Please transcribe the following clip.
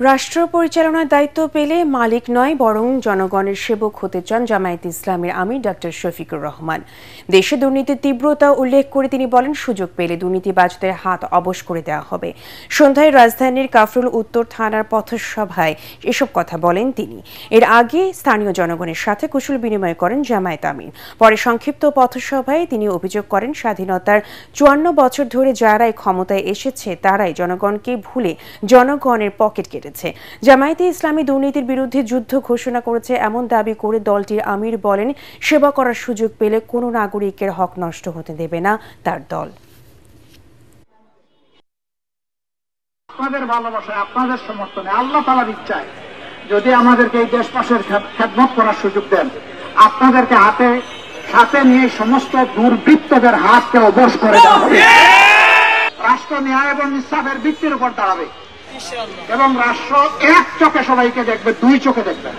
রাষ্ট্র পরিচালনার দায়িত্ব পেলে মালিক নয় বরং জনগণের সেবক হতে চান জামায়াতে ইসলামীর আমির ডক্টর শফিকুর রহমান। দেশে দুর্নীতির তীব্রতা উল্লেখ করে তিনি বলেন, সুযোগ পেলে দুর্নীতিবাজদের হাত অবশ করে দেওয়া হবে। সন্ধ্যায় রাজধানীর কাফরুল উত্তর থানার পথসভায় এসব কথা বলেন তিনি। এর আগে স্থানীয় জনগণের সাথে কুশল বিনিময় করেন জামায়াত আমির। পরে সংক্ষিপ্ত পথসভায় তিনি অভিযোগ করেন, স্বাধীনতার ৫৪ বছর ধরে যারাই ক্ষমতায় এসেছে তারাই জনগণকে ভুলে জনগণের পকেট কেটেছে। জামায়াতে ইসলামী দুর্নীতির বিরুদ্ধে যুদ্ধ ঘোষণা করেছে এমন দাবি করে দলটির আমির বলেন, সেবা করার সুযোগ পেলে কোনো নাগরিকের হক নষ্ট হতে দেবে না তার দল। আপনাদের ভালোবাসায়, আপনাদের সমর্থনে, আল্লাহ তাআলার ইচ্ছায় যদি আমাদেরকে এই দেশবাসীর খেদমত করার সুযোগ দেন, আপনাদেরকে সাথে নিয়ে সমস্ত দুর্বৃত্তদের হাতকে অবশ করে দেওয়া হবে। রাষ্ট্র ন্যায় এবং ইনসাফের ভিত্তির উপর দাঁড়াবে এবং রাষ্ট্র এক চোখে সবাইকে দেখবে, দুই চোখে দেখবে।